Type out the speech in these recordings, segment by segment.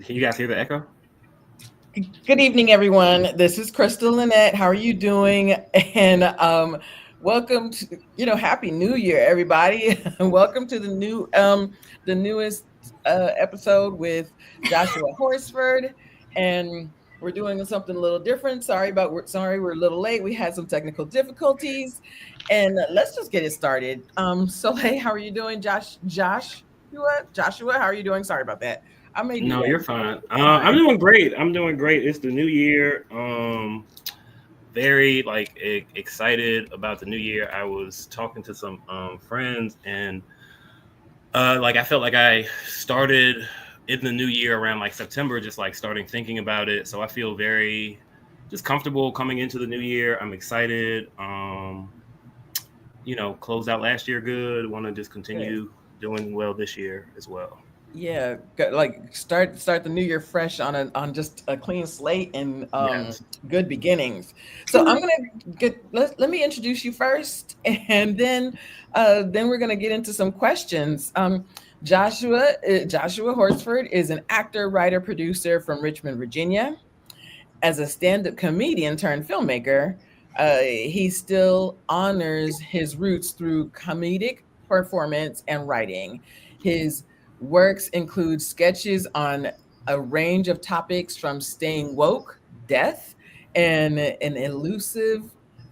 Can you guys hear the echo? Good evening, everyone. This is Crystal Lynette. How are you doing? And welcome to Happy New Year, everybody. Welcome to the newest episode with Joshua Horsford, and we're doing something a little different. Sorry, we're a little late. We had some technical difficulties, and let's just get it started. Soleil, how are you doing, Joshua, how are you doing? Sorry about that. I may do No, that you're from fine. time. I'm doing great. I'm doing great. It's the new year. Very excited about the new year. I was talking to some friends, and like I felt like I started in the new year around like September, just like starting thinking about it. So I feel very just comfortable coming into the new year. I'm excited. Closed out last year good. Want to just Good. continue doing well this year as well. Yeah, start the new year fresh on just a clean slate and Yes. good beginnings. So I'm gonna let me introduce you first, and then we're gonna get into some questions. Joshua Horsford is an actor, writer, producer from Richmond, Virginia. As a stand-up comedian turned filmmaker, he still honors his roots through comedic performance and writing. His works include sketches on a range of topics from staying woke, death, and an elusive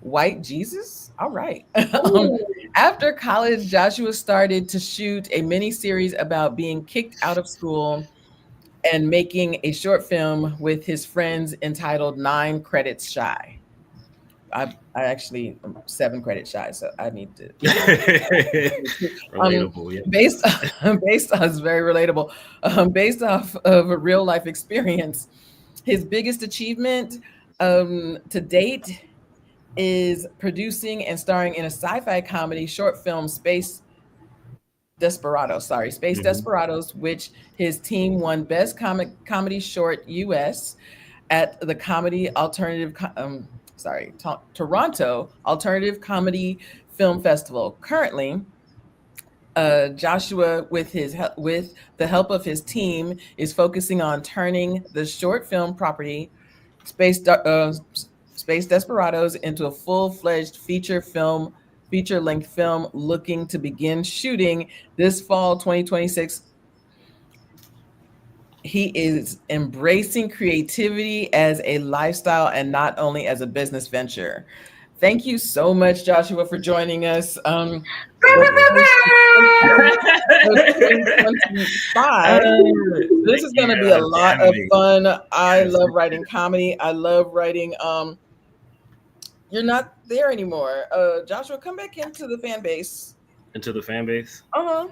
white Jesus. All right. After college, Joshua started to shoot a mini series about being kicked out of school and making a short film with his friends entitled Nine Credits Shy. I actually am 7 credits shy, so I need to get my um Relatable, yeah. based based on it's very relatable. Based off of a real life experience. His biggest achievement to date is producing and starring in a sci-fi comedy short film Space Hmm. Desperados, which his team won Best Comedy Short US at the Comedy Alternative, Toronto Alternative Comedy Film Festival. Currently, Joshua, with the help of his team, is focusing on turning the short film property Space De- uh, Space Desperados into a full-fledged feature-length film, looking to begin shooting this fall 2026. He is embracing creativity as a lifestyle and not only as a business venture. Thank you so much, Joshua, for joining us. The first, of Uh, 2025. This Thank is going you to be a guys for lot having of me. fun. I Yes, love appreciate writing it. comedy. I love writing. You're not there anymore. Joshua, come back into the fan base. Into the fan base. Uh huh.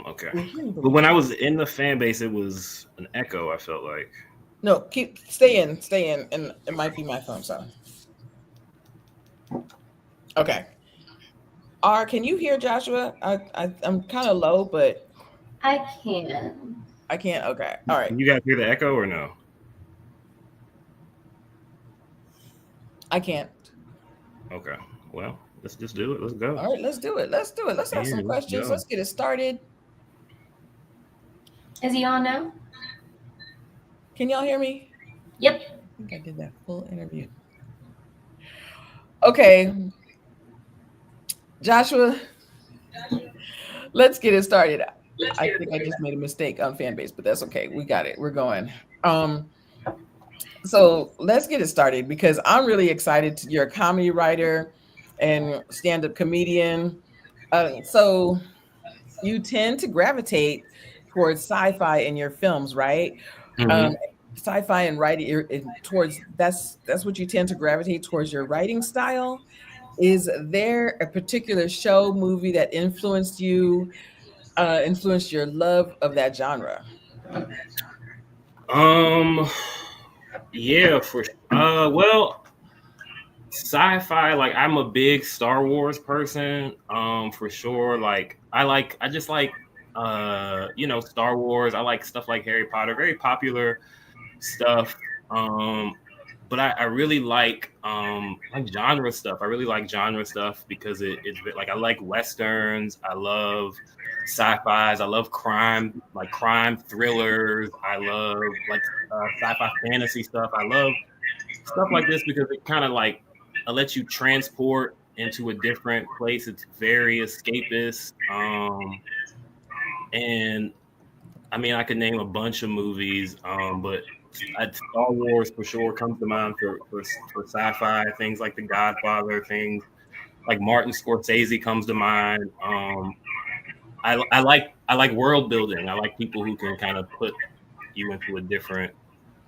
Okay. We're hearing the But when I machine. was in the fan base, it was an echo. I felt like. No, stay in, and it might be my phone. So okay. Can you hear Joshua? I'm kind of low, but I can. I can't. Okay. All right. Can you guys hear the echo or no? I can't. Okay. Well, let's just do it. Let's go. All right. Let's do it. Let's do it. Let's have some Yeah, let's questions. go. Let's get it started. Is he on now? Can y'all hear me? Yep. I think I did that full interview. Okay, Joshua, let's get it started. I think I just made a mistake on fan base, but that's okay. We got it. We're going. Um, so let's get it started because I'm really excited. You're a comedy writer and stand-up comedian. So you tend to gravitate towards sci-fi in your films, right? Um, Hmm. Sci-fi and writing towards that's what you tend to gravitate towards your writing style. Is there a particular show, movie that influenced your love of that genre? Um. Yeah. Well, sci-fi. Like, I'm a big Star Wars person. For sure. Like, I just like, Star Wars. I like stuff like Harry Potter. Very popular stuff. Um, but I really like genre stuff. I really like genre stuff because it's like I like westerns. I love sci-fis. I love crime, like crime thrillers. I love like sci-fi fantasy stuff. I love stuff like this because it kind of like lets you transport into a different place. It's very escapist. And I mean, I could name a bunch of movies, but Star Wars for sure comes to mind for sci-fi things like The Godfather, things like Martin Scorsese comes to mind. I like world building. I like people who can kind of put you into a different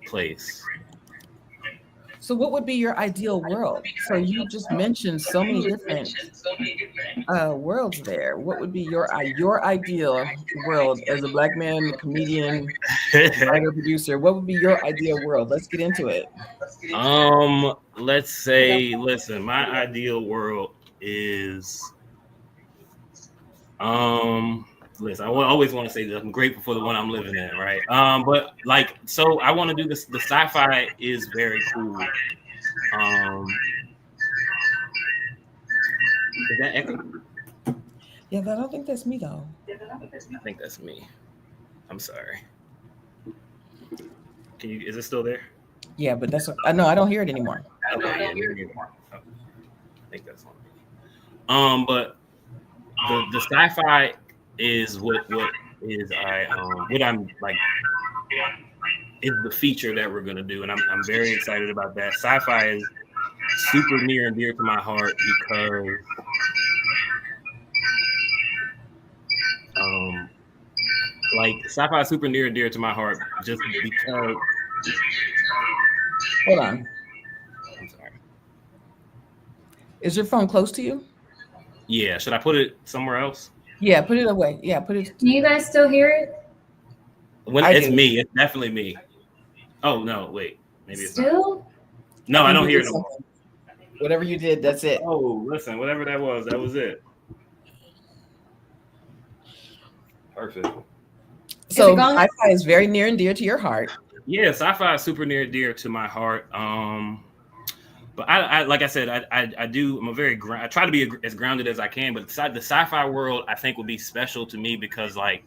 place. So, what would be your ideal world? So, you just mentioned so many different worlds there. What would be your ideal world as a Black man, comedian, writer, producer? What would be your ideal world? Let's get into it. Let's say, listen, my ideal world is listen, always want to say that I'm grateful for the one I'm living in, right? But like, so I want to do this. The sci-fi is very cool. Is that echo? Yeah, I don't think that's me though. I think that's me. I'm sorry. Can you? Is it still there? Yeah, but that's no, I don't hear it anymore. Okay, yeah, I think that's on me. But the sci-fi is what is what I'm like is the feature that we're gonna do, and I'm very excited about that. Sci-fi is super near and dear to my heart because like sci-fi is super near and dear to my heart just because. Hold on. I'm sorry. Is your phone close to you? Yeah, should I put it somewhere else? Yeah, put it away. Yeah, put it. Do you guys still hear it? When I it's do. me, it's definitely me. Oh no, wait, maybe it's not. Still? No, I think don't you hear did it no more. something. Whatever you did, that's it. Oh, listen, whatever that was it. Perfect. So gone? sci-fi is very near and dear to your heart. Yeah, sci-fi is super near and dear to my heart. But I like I said, I do. I'm a very. I try to be as grounded as I can. But the sci-fi world, I think, will be special to me because like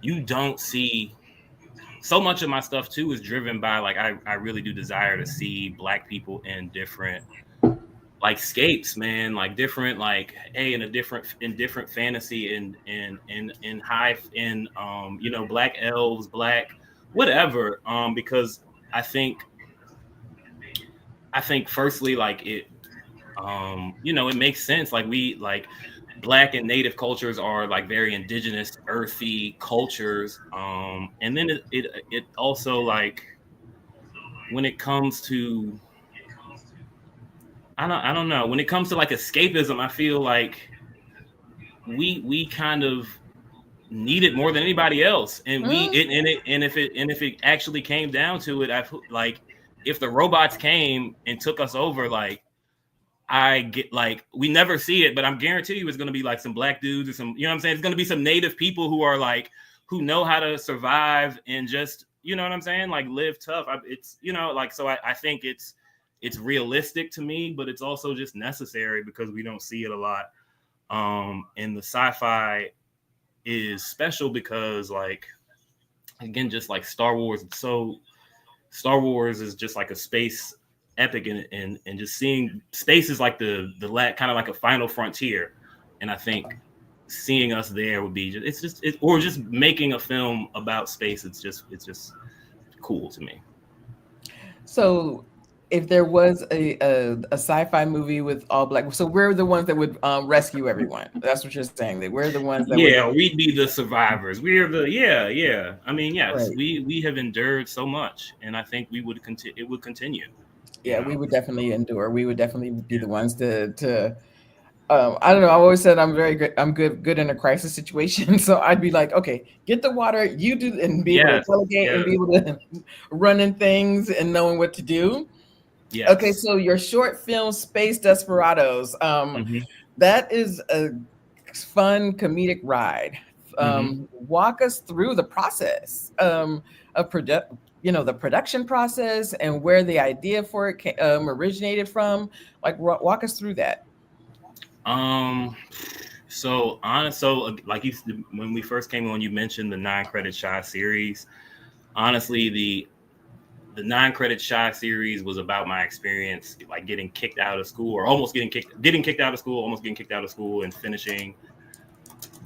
you don't see so much of my stuff too is driven by like I really do desire to see Black people in different like scapes, man, like different, like hey, in different fantasy in high in you know, Black elves, Black whatever, because I think firstly like it you know, it makes sense, like we like Black and Native cultures are like very indigenous earthy cultures, and then it also like when it comes to I don't know. When it comes to like escapism, I feel like we kind of need it more than anybody else, and if it actually came down to it, I like if the robots came and took us over, like I get like we never see it, but I'm guarantee you it's gonna be like some Black dudes or some, you know what I'm saying? It's gonna be some Native people who are like who know how to survive and just, you know what I'm saying, like live tough. It's, you know, like so I think it's realistic to me, but it's also just necessary because we don't see it a lot. And the sci-fi is special because like again, just like Star Wars, so Star Wars is just like a space epic, and just seeing space is like the kind of like a final frontier, and I think seeing us there would be or just making a film about space. It's just cool to me. So if there was a sci-fi movie with all Black, so we're the ones that would rescue everyone. That's what you're saying. That we're the ones that would. Yeah, we'd be the survivors. We're the yeah. I mean, yes, Right. we have endured so much, and I think we would continue. It would continue. Yeah, You we know. would definitely endure. We would definitely be the ones to I don't know. I always said I'm very good. I'm good in a crisis situation. So I'd be like, okay, get the water, you do, and be able to Yes. delegate and Yes. be able to run in things and knowing what to do. Okay, Yes. so your short film Space Desperados, Hmm. that is a fun comedic ride. Hmm. Walk us through the process of the production process and where the idea for it originated from. Like, walk us through that. Um, So honest, so like you, when we first came on, you mentioned the 9 credit shy series. Honestly, the 9 credit shy series was about my experience, like getting kicked out of school, or almost getting kicked out of school, almost getting kicked out of school, and finishing.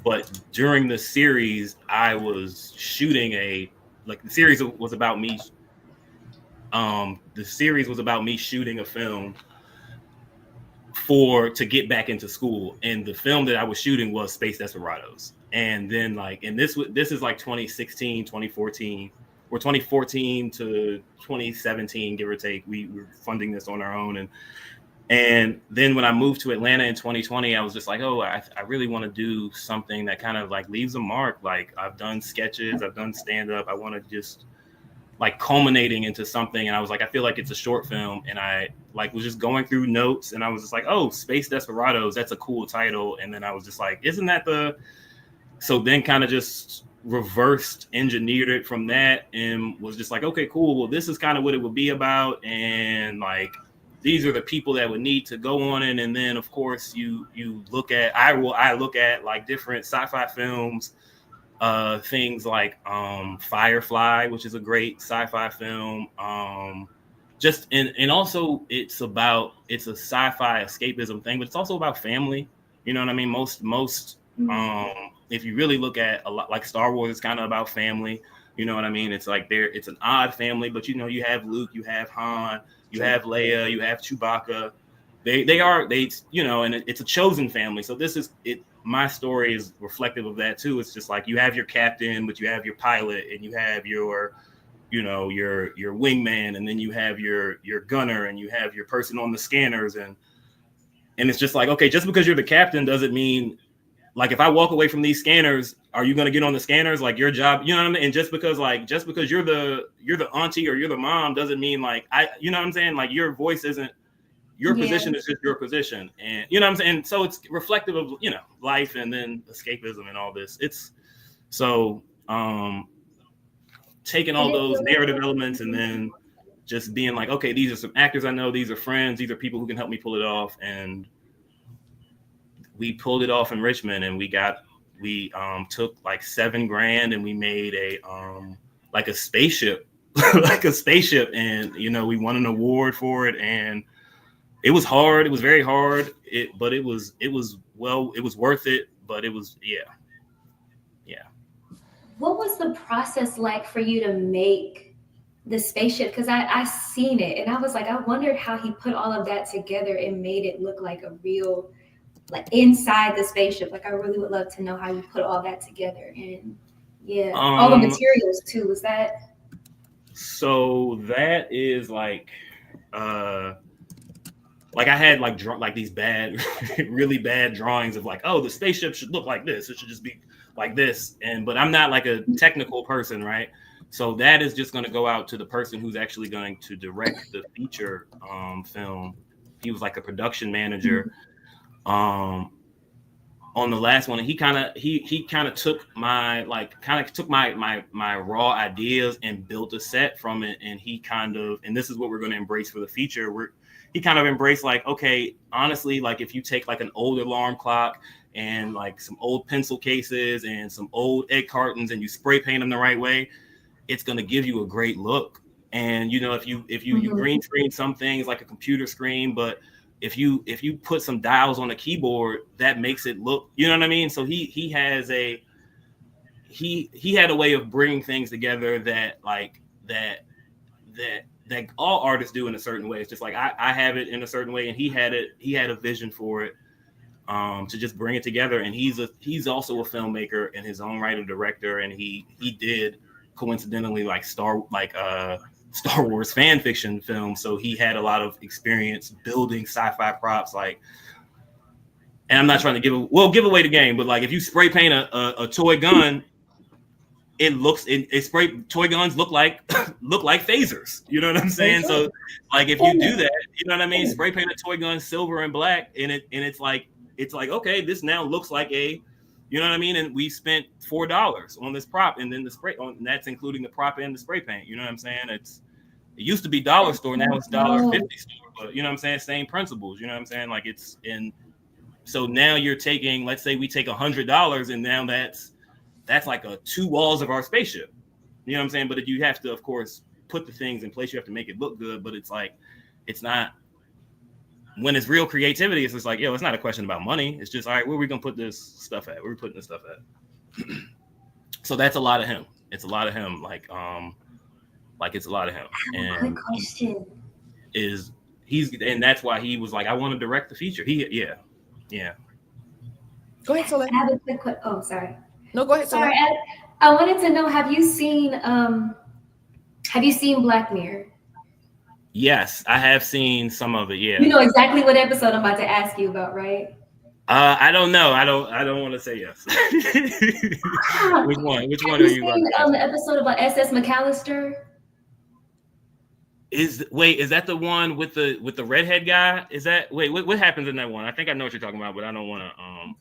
But during the series, I was shooting a like the series was about me. The series was about me shooting a film for to get back into school, and the film that I was shooting was Space Desperados. And then and this is like 2016, 2014, or 2014 to 2017, give or take. We were funding this on our own, and then when I moved to Atlanta in 2020, I was just like, oh, I really want to do something that kind of like leaves a mark. Like I've done sketches, I've done stand up. I want to just like culminating into something. And I was like, I feel like it's a short film. And I like was just going through notes, and I was just like, oh, Space Desperados, that's a cool title. And then I was just like, isn't that so then kind of just reversed engineered it from that, and was just like, okay, cool. Well, this is kind of what it would be about. And like, these are the people that would need to go on it. And then of course you look at, I look at like different sci-fi films, things like Firefly, which is a great sci-fi film. Just and also it's a sci-fi escapism thing, but it's also about family. You know what I mean? Most if you really look at a lot like Star Wars, it's kind of about family. You know what I mean? It's like it's an odd family, but you have Luke, you have Han, you have Leia, you have Chewbacca. And it's a chosen family. So this is it. My story is reflective of that too. It's just like you have your captain, but you have your pilot, and you have your wingman, and then you have your gunner, and you have your person on the scanners, and it's just like, okay, just because you're the captain doesn't mean, like, if I walk away from these scanners, are you going to get on the scanners? Like, your job, you know what I mean? And just because you're the auntie or you're the mom doesn't mean like you know what I'm saying? Like, your voice isn't, your position is just your position. And you know what I'm saying? So it's reflective of, life, and then escapism and all this. It's so taking all those narrative elements and then just being like, okay, these are some actors I know, these are friends, these are people who can help me pull it off. And we pulled it off in Richmond, and we took like $7,000, and we made a spaceship, like a spaceship. And, we won an award for it, and it was hard. It was very hard. But it was worth it. But it was, yeah. What was the process like for you to make the spaceship? Because I seen it, and I was like, I wondered how he put all of that together and made it look like a real, like, inside the spaceship. Like, I really would love to know how you put all that together. And yeah, all the materials too. Was that? So that is like I had like these bad, really bad drawings of like, oh, the spaceship should look like this. It should just be like this. But I'm not like a technical person, right? So that is just going to go out to the person who's actually going to direct the feature film. He was like a production manager on the last one, and he kind of took my raw ideas and built a set from it. And and this is what we're going to embrace for the feature. He kind of embraced like, okay, honestly, like if you take like an old alarm clock and like some old pencil cases and some old egg cartons and you spray paint them the right way, it's going to give you a great look. And if you green screen some things like a computer screen, but if you put some dials on a keyboard, that makes it look, you know what I mean? So he had a way of bringing things together that all artists do in a certain way. It's just like I have it in a certain way, and he had a vision for it, to just bring it together. And he's also a filmmaker in his own right, and director, and he did coincidentally like Star Wars fan fiction film, so he had a lot of experience building sci-fi props. Like, and I'm not trying to give away the game, but like if you spray paint a toy gun, toy guns look like phasers. You know what I'm saying? So like if you do that, you know what I mean? Spray paint a toy gun silver and black, and it's like okay, this now looks like a, you know what I mean? And we spent $4 on this prop, and then and that's including the prop and the spray paint. You know what I'm saying? It used to be dollar store, now it's $1.50 store. But you know what I'm saying? Same principles. You know what I'm saying? Like so now you're taking, let's say we take $100, and now that's like a 2 walls of our spaceship. You know what I'm saying? But you have to, of course, put the things in place. You have to make it look good. But it's like, it's not, when it's real creativity, it's just like, yo, it's not a question about money. It's just, all right, where are we going to put this stuff at? Where are we putting this stuff at? So that's a lot of him. It's a lot of him. Like it's a lot of him. And quick question. And that's why he was like, I want to direct the feature. Yeah. Go ahead, Soleil. I have a quick question. Oh, sorry. No, go ahead, Soleil. Sorry, I wanted to know, have you seen Black Mirror? Yes, I have seen some of it. Yeah. You know exactly what episode I'm about to ask you about, right? I don't know. I don't want to say yes. Which one? Which one are you? On the episode about SS McAllister. Is that the one with the redhead guy? Is that what happens in that one? I think I know what you're talking about, but I don't want to.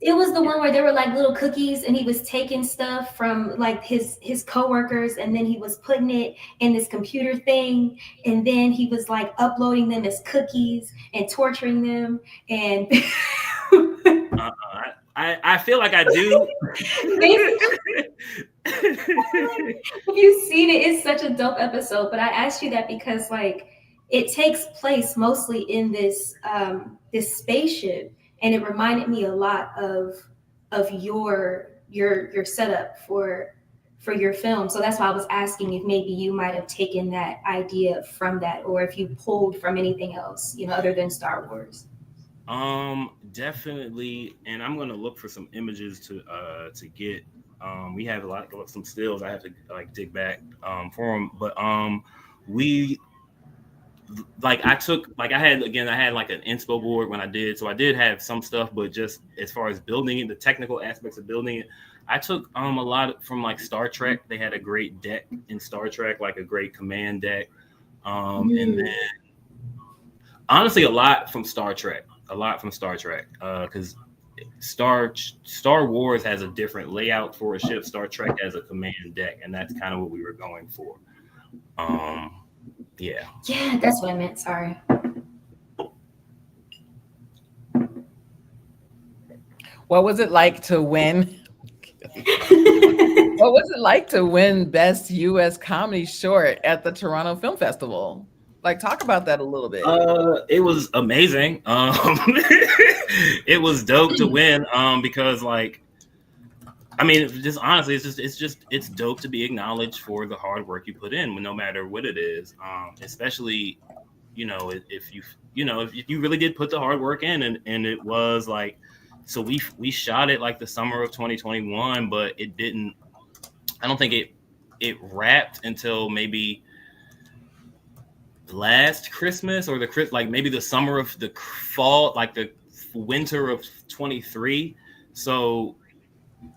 It was the one where there were like little cookies, and he was taking stuff from like his coworkers, and then he was putting it in this computer thing, and then he was like uploading them as cookies and torturing them, and. I feel like I do. If you've seen it, it's such a dope episode. But I asked you that because like it takes place mostly in this this spaceship, and it reminded me a lot of your setup for your film. So that's why I was asking if maybe you might have taken that idea from that, or if you pulled from anything else, other than Star Wars. Definitely, and I'm gonna look for some images to get. We have some stills. I have to like dig back for them, but we like I had like an inspo board when I did, so I did have some stuff, but just as far as building it, the technical aspects of building it, I took a lot from like Star Trek. They had a great deck in Star Trek, like a great command deck, and then honestly a lot from Star Trek. Because Star Wars has a different layout for a ship. Star Trek has a command deck, and that's kind of what we were going for. Yeah, that's what I meant. Sorry. What was it like to win? What was it like to win Best U.S. Comedy Short at the Toronto Film Festival? Like, talk about that a little bit. It was amazing. It was dope to win. Because like, I mean, just honestly, it's dope to be acknowledged for the hard work you put in, no matter what it is. Especially, if you really did put the hard work in, and it was like, so we shot it like the summer of 2021, but it didn't. I don't think it wrapped until maybe last Christmas, or like maybe the summer of the fall, like the winter of 23. So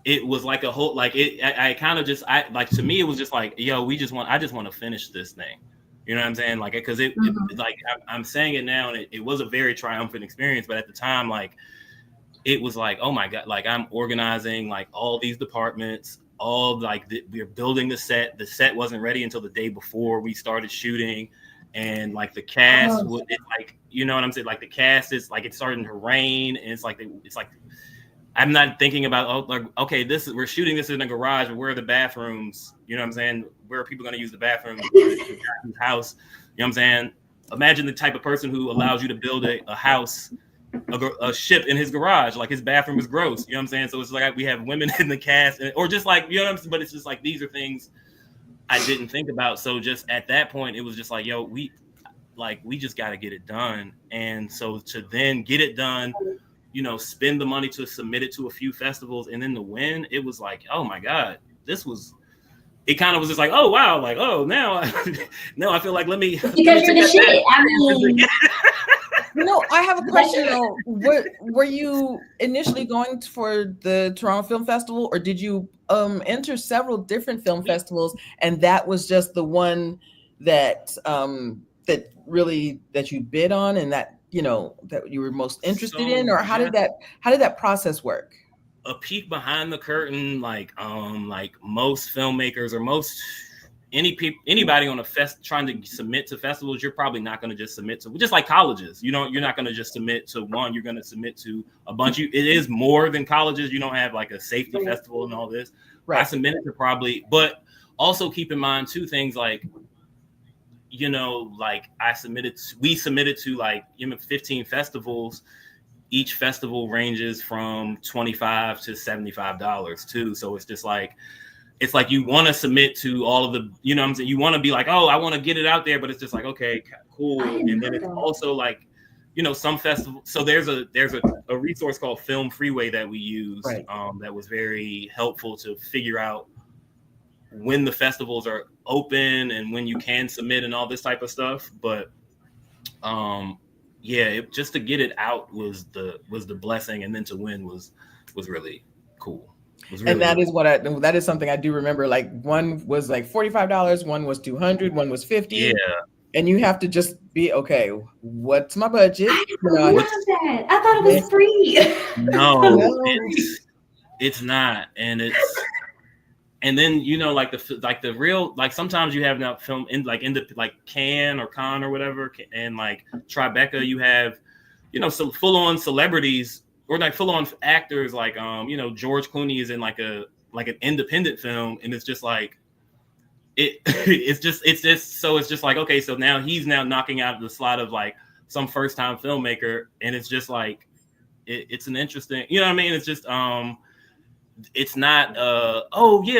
it was like a whole, like I kind of just, to me, it was just like, yo, I just want to finish this thing. You know what I'm saying? Like, because it like, I'm saying it now, and it was a very triumphant experience, but at the time, like, it was like, oh my God, like I'm organizing like all these departments, we're building the set. The set wasn't ready until the day before we started shooting. And like the cast would, like, you know what I'm saying? Like the cast is like, it's starting to rain, and it's like I'm not thinking about, okay, we're shooting this in a garage, but where are the bathrooms? You know what I'm saying? Where are people going to use the bathroom? House. You know what I'm saying? Imagine the type of person who allows you to build a house, a ship in his garage. Like his bathroom is gross. You know what I'm saying? So it's like we have women in the cast, or just like, you know what I'm saying? But it's just like, these are things I didn't think about. So just at that point, it was just like, yo, we just got to get it done. And so to then get it done, spend the money to submit it to a few festivals, and then to win, it was like, oh my God, it kind of was just like, oh wow, like, oh, now I feel like, let me. Because you're the shit. I mean. I have a question though. Were you initially going for the Toronto Film Festival, or did you enter several different film festivals, and that was just the one that that you bid on, and that that you were most interested in, or how did that process work? A peek behind the curtain, like most filmmakers, or most anybody on a fest trying to submit to festivals, you're probably not going to just submit to, just like colleges. You're not going to just submit to one. You're going to submit to a bunch. It is more than colleges. You don't have like a safety festival and all this. Right. I submitted to probably, but also keep in mind two things like, like we submitted to like 15 festivals. Each festival ranges from $25 to $75 too. So it's just like, you want to submit to all of the, what I'm saying? You want to be like, oh, I want to get it out there, but it's just like, okay, cool. And then it's also like, some festivals. So there's a resource called Film Freeway that we use, right. That was very helpful to figure out when the festivals are open and when you can submit and all this type of stuff. But just to get it out was the blessing, and then to win was really cool. Really and that is something I do remember. Like one was like $45, one was $200, one was $50. Yeah. And you have to just be okay. What's my budget? I love that. I thought it was free. No, it's not, and then like the real, like sometimes you have now film in like Cannes or Con or whatever, and like Tribeca, you have some full on celebrities or like full on actors like George Clooney is in like an independent film, and it's just like it's just like, okay, so now he's knocking out the slot of like some first time filmmaker, and it's just like it's an interesting, what I mean? It's just it's not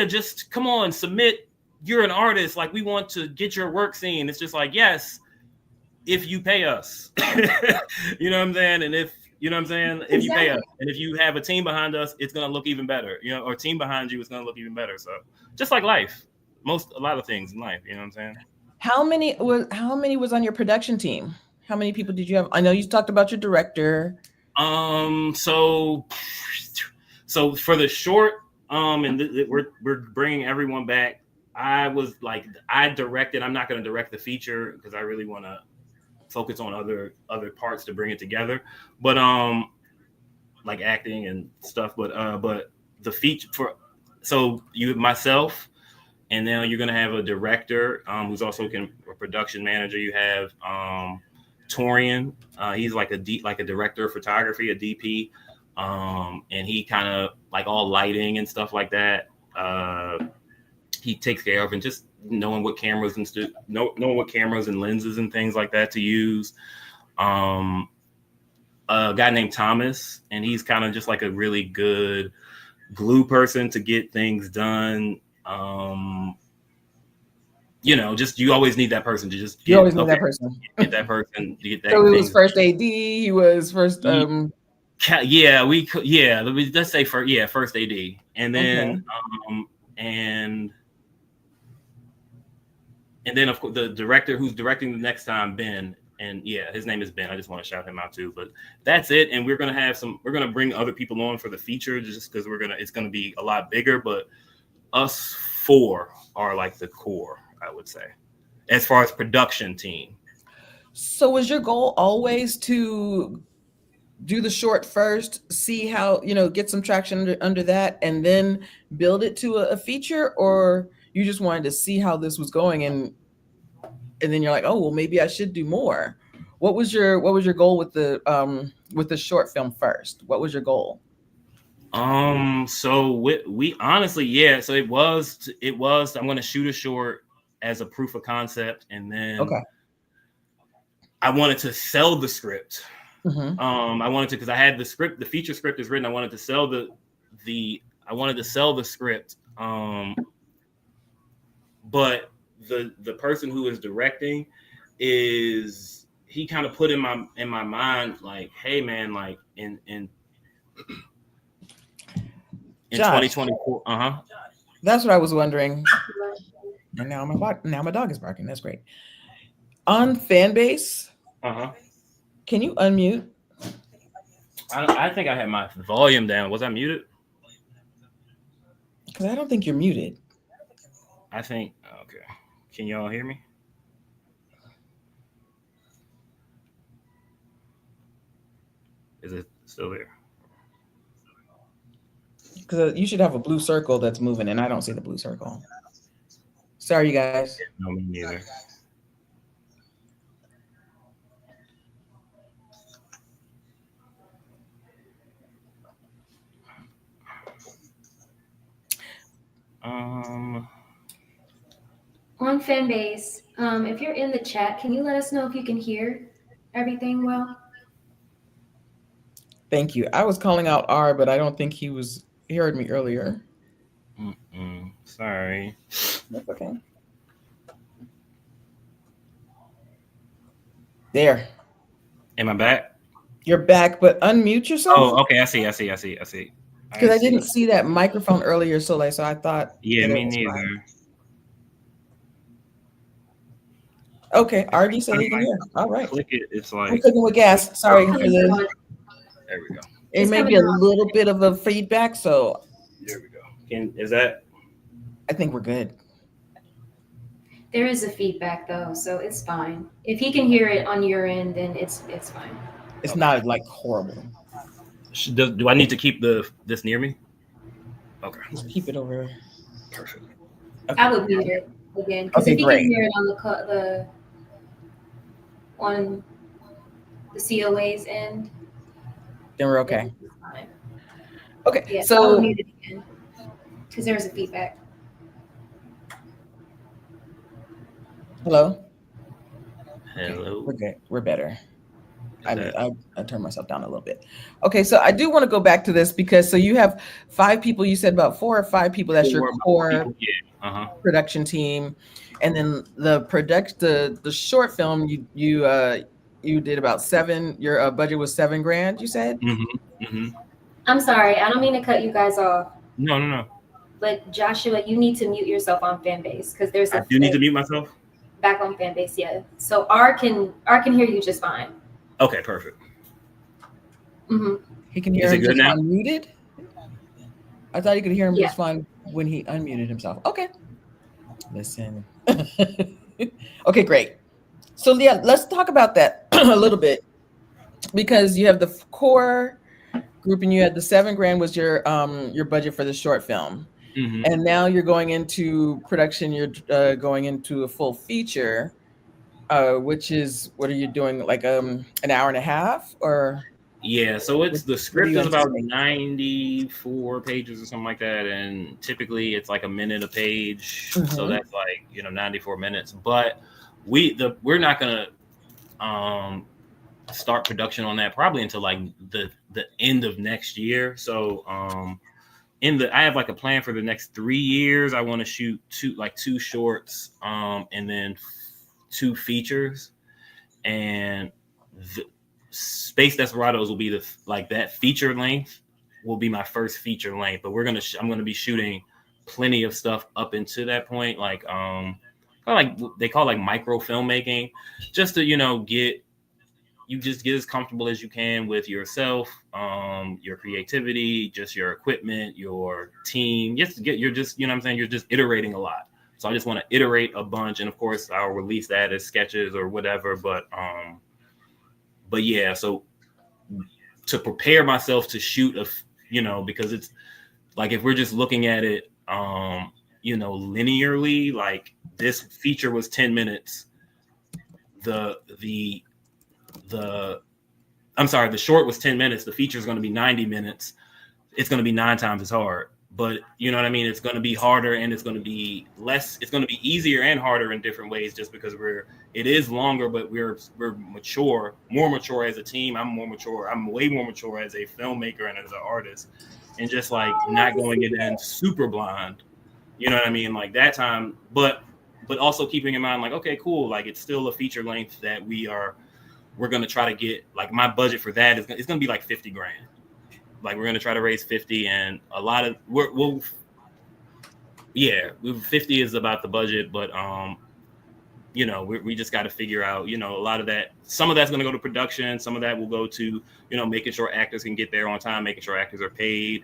just come on, submit, you're an artist, like we want to get your work seen. It's just like, yes, if you pay us. You know what I'm saying? And if if you pay us, and if you have a team behind us, it's gonna look even better, or team behind you, it's gonna look even better. So just like life, a lot of things in life, you know what I'm saying? How many was on your production team? How many people did you have? I know you talked about your director. So for the short, we're bringing everyone back. I directed. I'm not going to direct the feature because I really want to focus on other parts to bring it together. But like acting and stuff. But the feature so you have myself, and then you're going to have a director who's also a production manager. You have Torian. He's like a director of photography, a DP. And he kind of like all lighting and stuff like that. He takes care of, and just knowing what cameras and lenses and things like that to use. A guy named Thomas, and he's kind of just like a really good glue person to get things done. Just you always need that person to just get, that person. Get that person to get that. So it was first AD. He was first. Let's say first AD, and then and then of course the director who's directing the next time, Ben, and his name is Ben. I just want to shout him out too. But that's it, and we're gonna bring other people on for the feature just because it's gonna be a lot bigger. But us four are like the core, I would say, as far as production team. So was your goal always to do the short first, see how, get some traction under that, and then build it to a feature? Or you just wanted to see how this was going, and then you're like, oh, well, maybe I should do more? What was your goal with the short film first? What was your goal? So we honestly, so it was, I'm going to shoot a short as a proof of concept. And then I wanted to sell the script. Mm-hmm. I wanted to, because I had the script, the feature script is written. I wanted to sell I wanted to sell the script. But the person who is directing he kind of put in my mind, like, hey man, like in 2024. That's what I was wondering. And now my dog is barking. That's great. On Fanbase. Can you unmute? I think I had my volume down. Was I muted? Because I don't think you're muted. I think, okay. Can y'all hear me? Is it still there? Because you should have a blue circle that's moving, and I don't see the blue circle. Sorry, you guys. No, me neither. Um, On fan base, if you're in the chat, can you let us know if you can hear everything well? Thank you. I was calling out R, but I don't think he heard me earlier. sorry. That's okay. There. Am I back? You're back, but unmute yourself. Oh, okay. I see. Because I didn't see that microphone earlier, so I thought Yeah, that it me was neither. fine. Okay, RD said he can hear. All right. Click it. It's I'm like cooking with gas. Sorry for Coming the. through on- there we go. It It's may coming be a through. little bit of a feedback, so There we go. Is that I think we're good. There is a feedback though, so it's fine. If he can hear it on your end, then it's fine. It's not like horrible. do I need to keep this near me? Okay. Just keep it over. Perfect. Okay. I would mute it again because Okay, if he can great. hear it on on the COA's end, Then we're then okay. it's fine. Okay, Yes, I would so mute it again because there was a feedback. hello. Okay, Hello. we're good. We're better. Is that I turned myself down a little bit. Okay, so I do want to go back to this because so you have 5 people. You said about 4 or 5 people. That's your 4 core people? Yeah. production team, and then the short film you did about 7. Your budget was $7,000. You said. I'm sorry, I don't mean to cut you guys off, No. but Joshua, you need to mute yourself on fan base because there's I a do need to mute myself. back on fan base. Yeah, so R can hear you just fine. Okay, perfect. Mm-hmm. He can hear Is it him good just now? unmuted. I thought you could hear him Yeah. just fine when he unmuted himself. Okay. Listen. Okay, great. So yeah, let's talk about that a little bit because you have the core group and you had the $7,000 was your budget for the short film, and now you're going into production. You're going into a full feature, which is what are you doing? Like an hour and a half or? Yeah, so it's the What do script you is about anticipate? 94 pages or something like that, and typically it's like a minute a page, so Mhm. that's like 94 minutes. But we're not gonna start production on that probably until like the end of next year. So I have like a plan for the next 3 years. I want to shoot two shorts, and then 2 features, and the Space Desperados will be that feature length will be my first feature length. But I'm gonna be shooting plenty of stuff up into that point, like they call it like micro filmmaking, just to get as comfortable as you can with yourself, your creativity, just your equipment, your team. You're just what I'm saying, you're just iterating a lot. So I just want to iterate a bunch, and of course I'll release that as sketches or whatever. But yeah, so to prepare myself to shoot because it's like if we're just looking at it linearly, like this feature was 10 minutes. The I'm sorry, the short was 10 minutes. The feature is going to be 90 minutes. It's going to be 9 times as hard. But you know what I mean? It's going to be harder, and it's going to be less. It's going to be easier and harder in different ways, just because it is longer, but we're mature, more mature as a team. I'm more mature. I'm way more mature as a filmmaker and as an artist, and just like not going in super blind. You know what I mean? Like that time, but also keeping in mind, like, okay, cool. Like it's still a feature length that we're going to try to get. Like my budget for that it's going to be like $50,000. Like we're going to try to raise 50, and a lot of we'll 50 is about the budget, but we just got to figure out, a lot of that. Some of that's going to go to production. Some of that will go to, making sure actors can get there on time, making sure actors are paid,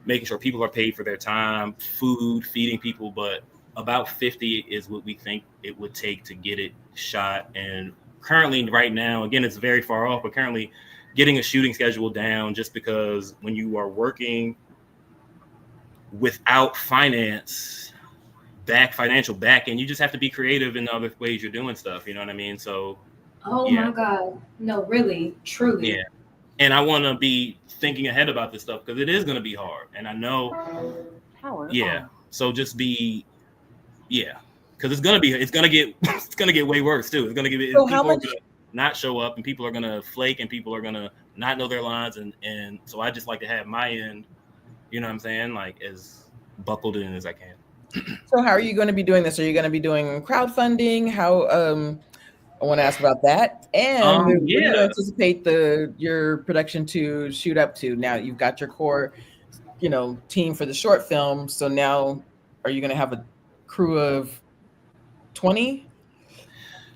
making sure people are paid for their time, food, feeding people. But about 50 is what we think it would take to get it shot. And currently, right now, again, it's very far off, but currently getting a shooting schedule down, just because when you are working without finance, financial back, and you just have to be creative in the other ways you're doing stuff. You know what I mean? So Oh yeah, my God. No, really, truly. yeah. And I want to be thinking ahead about this stuff because it is going to be hard, and I know, Power yeah. on. So just be, yeah, because it's gonna get it's gonna get way worse too. It's gonna So get how people are much? gonna not show up, and people are gonna flake, and people are gonna not know their lines, and so I just like to have my end, you know what I'm saying, like as buckled in as I can. So how are you going to be doing this? Are you going to be doing crowdfunding? How? I want to ask about that. And what do you Yeah. anticipate your production to shoot up to? Now you've got your core, team for the short film. So now, are you going to have a crew of 20,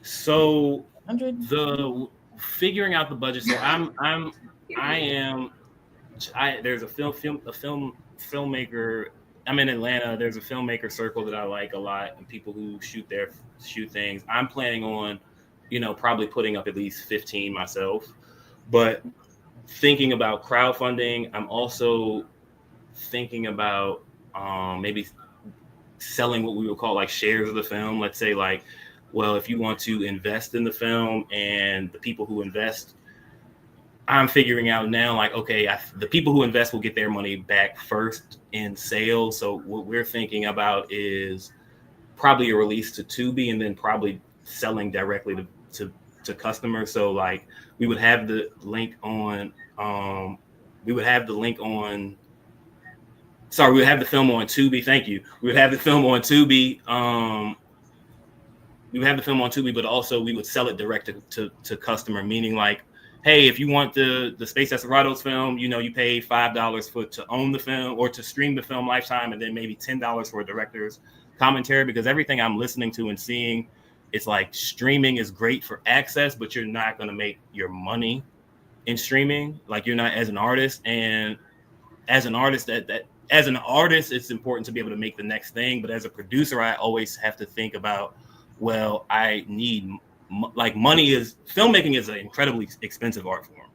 So 100? the figuring out the budget. So I am there's a filmmaker. I'm in Atlanta. There's a filmmaker circle that I like a lot, and people who shoot things. I'm planning on, probably putting up at least 15 myself, but thinking about crowdfunding. I'm also thinking about maybe selling what we would call like shares of the film. Let's say like, well, if you want to invest in the film, and the people who invest, I'm figuring out now, like, okay, the people who invest will get their money back first in sales. So what we're thinking about is probably a release to Tubi, and then probably selling directly to customers. So like we would have the link on, we would have the link on. Sorry, we would have the film on Tubi. Thank you. We would have the film on Tubi. We would have the film on Tubi, but also we would sell it direct to customer, meaning like, hey, if you want the Space Desperados film, you pay $5 to own the film or to stream the film lifetime, and then maybe $10 for a director's commentary. Because everything I'm listening to and seeing, it's like streaming is great for access, but you're not going to make your money in streaming. Like you're not as an artist, and as an artist as an artist, it's important to be able to make the next thing. But as a producer, I always have to think about, well, I need like money is filmmaking is an incredibly expensive art form.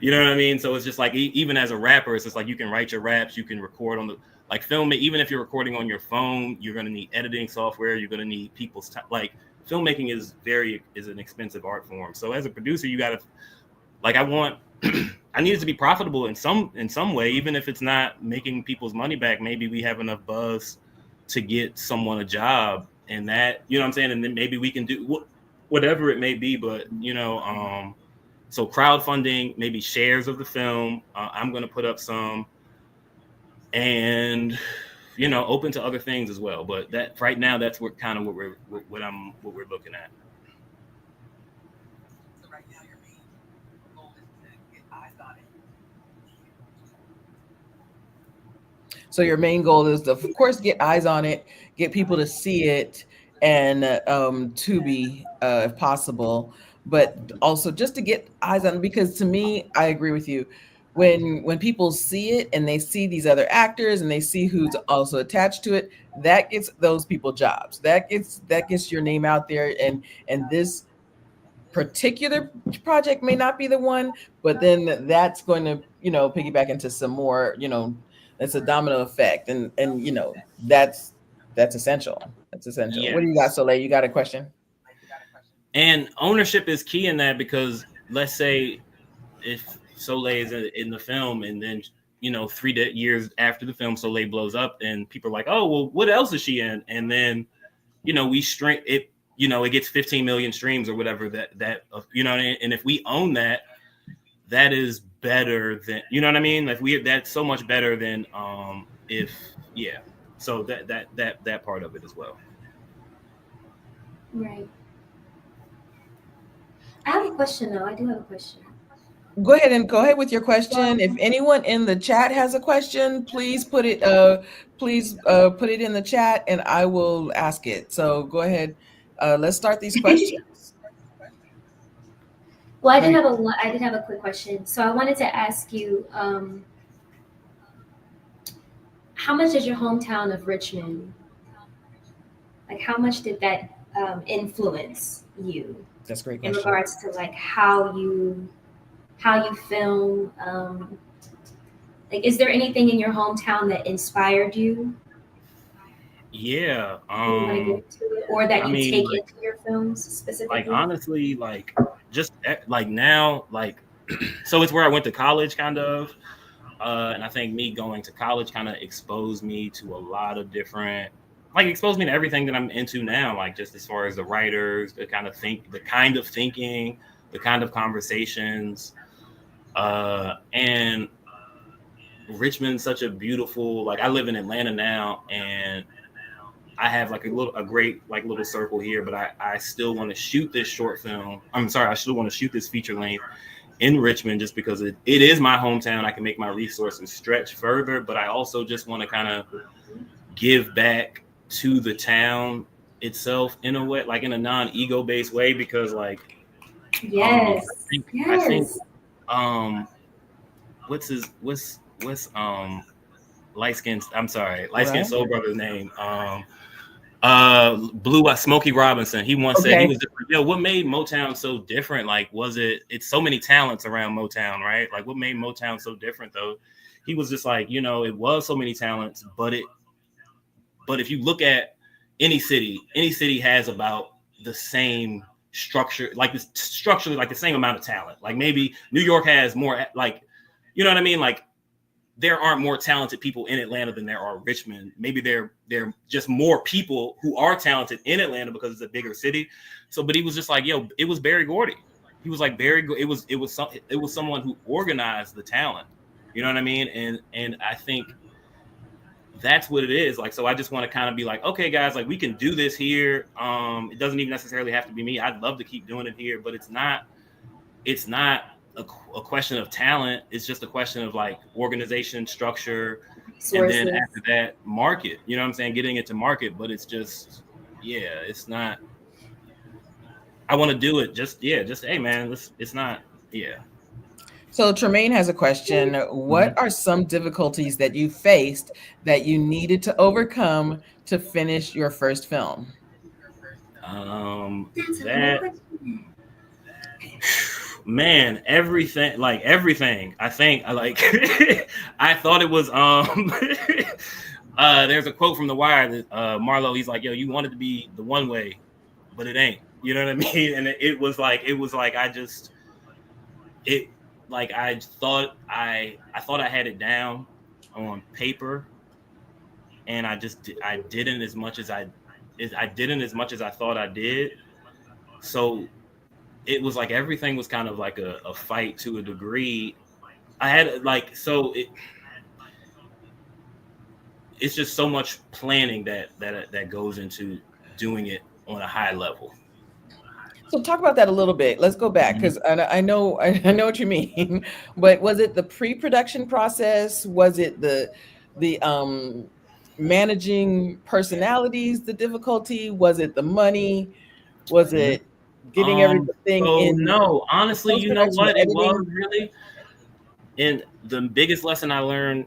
You know what I mean? So it's just like even as a rapper, it's just like you can write your raps, you can record on the like film. Even if you're recording on your phone, you're going to need editing software. You're going to need people's time. Like filmmaking is an expensive art form. So as a producer, you got to like I want. I need it to be profitable in some way, even if it's not making people's money back. Maybe we have enough buzz to get someone a job, and that, you know what I'm saying, and then maybe we can do whatever it may be. But so crowdfunding, maybe shares of the film. I'm going to put up some, and open to other things as well. But that right now, that's what we're looking at. So right now your main goal is to get eyes on it. So your main goal is to, of course, get eyes on it, get people to see it, and Tubi, if possible, but also just to get eyes on it. Because to me, I agree with you. When people see it and they see these other actors and they see who's also attached to it, that gets those people jobs. That gets your name out there, and this particular project may not be the one, but then that's going to piggyback into some more. That's a domino effect, and that's essential. That's essential. What do you got, Yes. Soleil? You got a question? And ownership is key in that, because let's say if Soleil is in the film, and then 3 years after the film, Soleil blows up, and people are like, oh well, what else is she in? And then we stream it. It gets 15 million streams or whatever. And if we own that, that is better than, you know what I mean. Like that's so much better than if yeah. So that part of it as well. Right. I have a question though. I do have a question. Go ahead with your question. Well, If anyone in the chat has a question, please put it in the chat and I will ask it. So go ahead. Let's start these questions. well, I did have a quick question. So I wanted to ask you, how much is your hometown of Richmond? Like, how much did that influence you That's a great in question. regards to like how you film? Like, is there anything in your hometown that inspired you? Yeah. You want to get into it, or that I you mean, take into your films like specifically? honestly, like just like now, like so it's where I went to college, kind of. And I think me going to college kind of exposed me to a lot of different, like exposed me to everything that I'm into now, like just as far as the writers, the kind of thinking, the kind of conversations, and Richmond's such a beautiful, like I live in Atlanta now, and I have like a great like little circle here, but I still want to shoot this short film. I'm sorry, I still want to shoot this feature length in Richmond just because it is my hometown. I can make my resources stretch further, but I also just want to kind of give back to the town itself in a way, like in a non-ego based way, because like Yes, I think yes. um what's light skinned light skinned Right. soul brother's name Blue Smokey Robinson. He once said, he Okay. was just like, yo, what made Motown so different? Like, was it's so many talents around Motown, right? Like, what made Motown so different though? He was just like, it was so many talents, but if you look at any city has about the same structure, like this structurally, like the same amount of talent. Like maybe New York has more, like, you know what I mean? Like there aren't more talented people in Atlanta than there are Richmond. Maybe they're just more people who are talented in Atlanta because it's a bigger city. So, but he was just like, yo, it was Barry Gordy. He was like it was someone who organized the talent. You know what I mean? And I think that's what it is. Like, so I just want to kind of be like, okay, guys, like we can do this here. It doesn't even necessarily have to be me. I'd love to keep doing it here, but it's not a question of talent. It's just a question of like organization, structure, and then Sources. after that, market. You know what I'm saying? Getting it to market, but it's just, yeah, it's not. I want to do it. Just hey, man, it's not. Yeah. So Tremaine has a question. Mhm. What are some difficulties that you faced that you needed to overcome to finish your first film? That's a good That question. man, everything. I think I like. I thought it was there's a quote from The Wire that Marlo, he's like, yo, you wanted to be the one way, but it ain't. You know what I mean? And it was like I just it like I thought I had it down on paper, and I didn't as much as I didn't as much as I thought I did. So it was like everything was kind of like a fight to a degree. I had like so it's just so much planning that goes into doing it on a high level. So talk about that a little bit. Let's go back Mhm. because I know I know what you mean. But was it the pre-production process? Was it the managing personalities, the difficulty? Was it the money? Was Mhm. it getting everything So in no, honestly, you know post-production, what the it was editing? really, and the biggest lesson I learned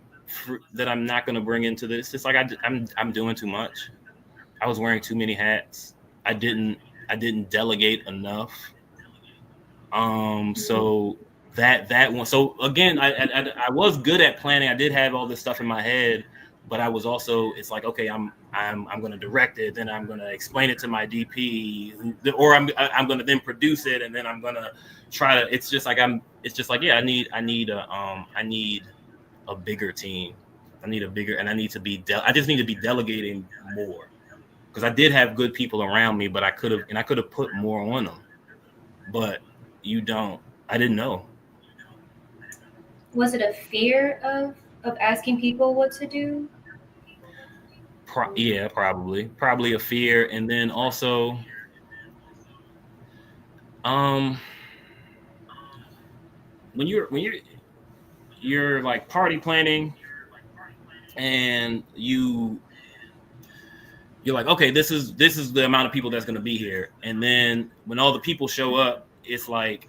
that I'm not going to bring into this, it's like I'm doing too much. I was wearing too many hats. I didn't I didn't delegate enough. So that one. So again, I was good at planning. I did have all this stuff in my head, but I was also. It's like, okay, I'm going to direct it, then I'm going to explain it to my DP, or I'm going to then produce it, and then I'm going to try to. It's just like It's just like, yeah, I need a bigger team. I need a bigger, and I need to be. I just need to be delegating more because I did have good people around me, but I could have put more on them, but you don't. I didn't know. Was it a fear of asking people what to do? Yeah, probably a fear, and then also, um, when you're like party planning, and you're like, okay, this is the amount of people that's going to be here, and then when all the people show up, it's like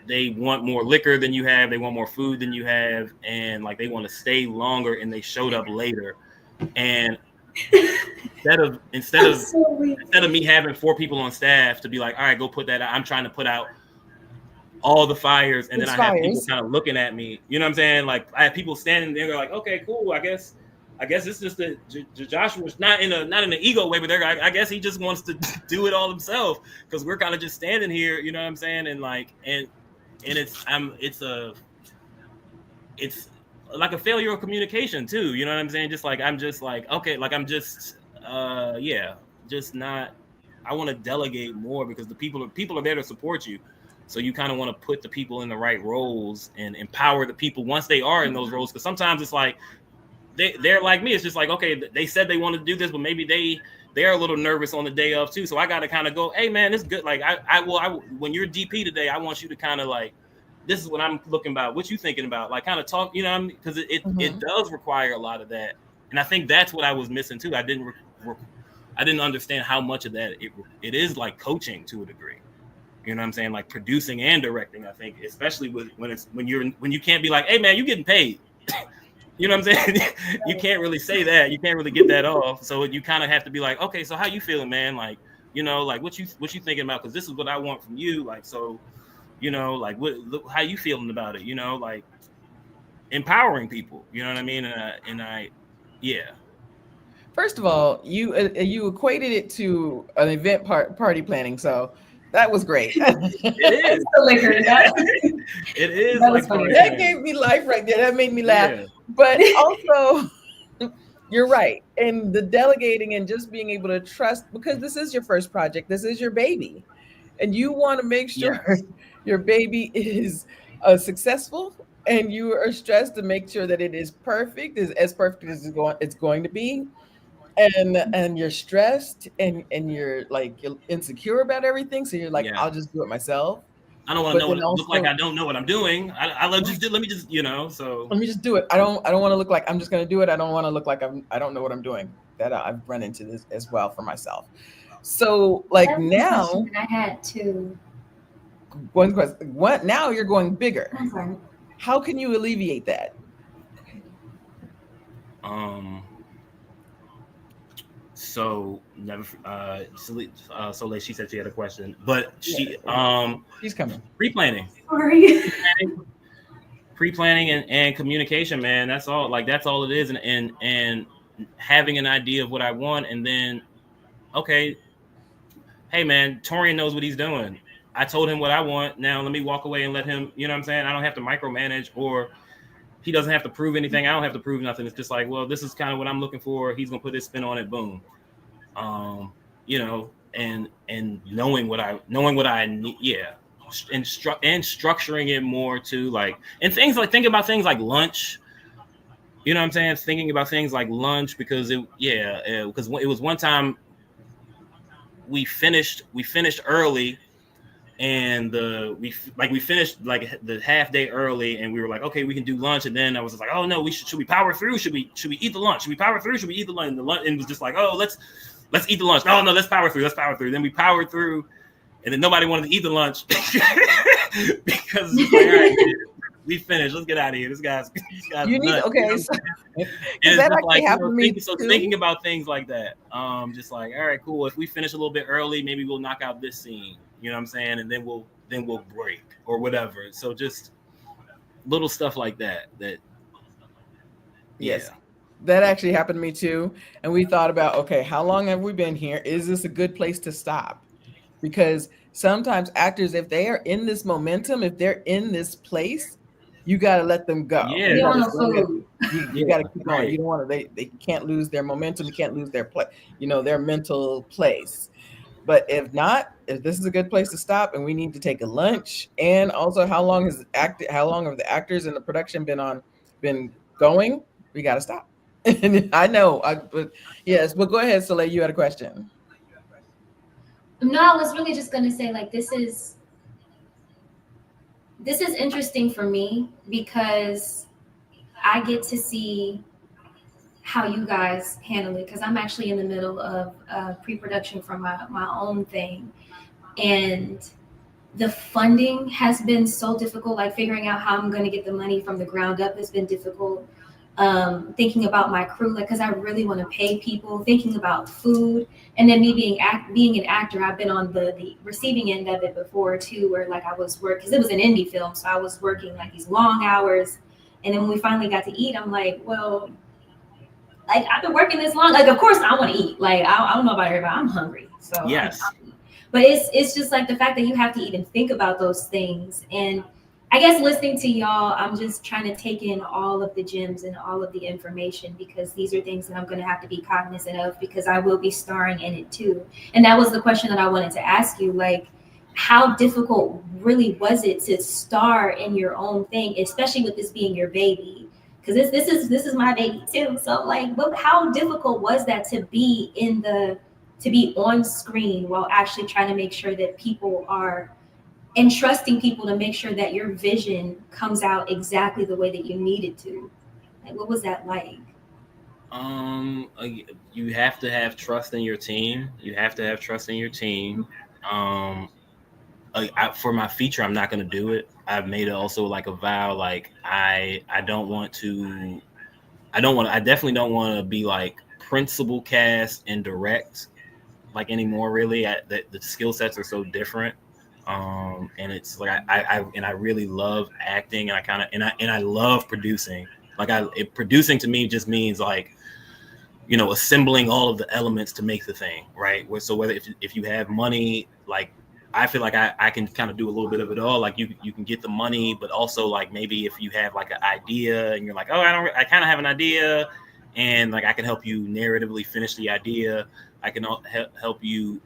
they want more liquor than you have, they want more food than you have, and like they want to stay longer, and they showed up later, and instead of instead I'm of so weak. instead of me having four people on staff to be like, all right, go put that out. I'm trying to put out all the fires, and then It's I have people fires. kind of looking at me. You know what I'm saying? Like I have people standing there, they're like, okay, cool, I guess. I guess it's just that Joshua's not in an ego way, but I guess he just wants to do it all himself because we're kind of just standing here, you know what I'm saying? And like and it's like a failure of communication too, you know what I'm saying? Just like I'm just like okay, like I'm just yeah, just not. I want to delegate more because the people are there to support you. So you kind of want to put the people in the right roles and empower the people once they are in those roles. Because sometimes it's like they're like me. It's just like okay, they said they wanted to do this, but maybe they're a little nervous on the day of too. So I got to kind of go, hey man, it's good. Like when you're DP today, I want you to kind of like this is what I'm looking about. What you thinking about? Like kind of talk, you know, what I mean? Because it does require a lot of that, and I think that's what I was missing too. I didn't understand how much of that it is like coaching to a degree. You know what I'm saying? Like producing and directing. I think, especially when you can't be like, hey man, you getting paid. You know what I'm saying? You can't really say that. You can't really get that off. So you kind of have to be like, okay, so how you feeling, man? Like, you know, like what you thinking about? Because this is what I want from you. Like, so, you know, like how you feeling about it? You know, like empowering people. You know what I mean? Yeah. First of all, you equated it to an event party planning, so that was great. It is. The liquor, that It is that like was funny. That gave me life right there. That made me laugh. Yeah. But also, you're right. And the delegating and just being able to trust, because this is your first project, this is your baby. And you want to make sure your baby is successful, and you are stressed to make sure that it is perfect, is as perfect as it's going to be. And you're stressed and you're like you're insecure about everything. So you're like, Yeah. I'll just do it myself. I don't want to But know then look like also I don't know what I'm doing. Let me just, you know, so let me just do it. I don't want to look like I'm just going to do it. I don't want to look like I don't know what I'm doing. That I've run into this as well for myself. So like That was a now, question that I had too. one question. What now? You're going bigger. I'm sorry. How can you alleviate that? um so never so she said she had a question, but She's coming. pre-planning Sorry. pre-planning and communication, man. That's all, like that's all it is. And having an idea of what I want, and then okay, hey man, Torian knows what he's doing. I told him what I want. Now let me walk away and let him, you know what I'm saying? I don't have to micromanage, or he doesn't have to prove anything. I don't have to prove nothing. It's just like, well, this is kind of what I'm looking for. He's gonna put his spin on it. Boom. You know, and knowing what I need, yeah, and structuring it more to like, and things like thinking about things like lunch. You know what I'm saying? Thinking about things like lunch because because it was one time we finished early, and we finished like the half day early, and we were like, okay, we can do lunch. And then I was just like, oh no, should we power through? Should we eat the lunch? Should we power through? Should we eat the lunch? And it was just like, oh, let's eat the lunch. No, let's power through. Let's power through. Then we powered through, and then nobody wanted to eat the lunch because it's like, all right, we finished. Let's get out of here. This guy's You need nuts. okay. And So, it's that just actually like, happened to me too. thinking about things like that. Just like, all right, cool. If we finish a little bit early, maybe we'll knock out this scene. You know what I'm saying? And then we'll break or whatever. So just little stuff like that. Yes. That actually happened to me too. And we thought about, okay, how long have we been here? Is this a good place to stop? Because sometimes actors, if they are in this momentum, if they're in this place, you got to let them go. Yeah. You You want food. got to keep going. Right. You don't want to, they can't lose their momentum. You can't lose their their mental place. But if not, if this is a good place to stop and we need to take a lunch, and also how long have the actors in the production been going, we got to stop. And I know, but yes, but go ahead, Soleil, you had a question. No, I was really just gonna say like this is interesting for me because I get to see how you guys handle it because I'm actually in the middle of pre-production for my own thing, and the funding has been so difficult. Like figuring out how I'm going to get the money from the ground up has been difficult. Thinking about my crew, like because I really want to pay people. Thinking about food, and then me being an actor, I've been on the receiving end of it before too, where like I was working because it was an indie film, so I was working like these long hours, and then when we finally got to eat, I'm like, well, like I've been working this long. Like, of course I want to eat. Like, I don't know about everybody. I'm hungry, so Yes. I'll eat. But it's just like the fact that you have to even think about those things. And I guess listening to y'all, I'm just trying to take in all of the gems and all of the information, because these are things that I'm going to have to be cognizant of, because I will be starring in it too. And that was the question that I wanted to ask you. Like, how difficult really was it to star in your own thing, especially with this being your baby? Because this is my baby too. So like, how difficult was that to be to be on screen while actually trying to make sure that people are entrusting people to make sure that your vision comes out exactly the way that you need it to? Like, what was that like? You have to have trust in your team. You have to have trust in your team. Um, for my feature, I'm not going to do it. I've made it also like a vow. Like I don't want to. I definitely don't want to be like principal cast and direct like anymore. Really, the skill sets are so different. And it's like I really love acting, and I kind of and I love producing. Like producing to me just means like, assembling all of the elements to make the thing, right? So whether if you have money, like I feel like I can kind of do a little bit of it all. Like you can get the money, but also like maybe if you have like an idea and you're like, oh, I kind of have an idea, and like I can help you narratively finish the idea. I can help you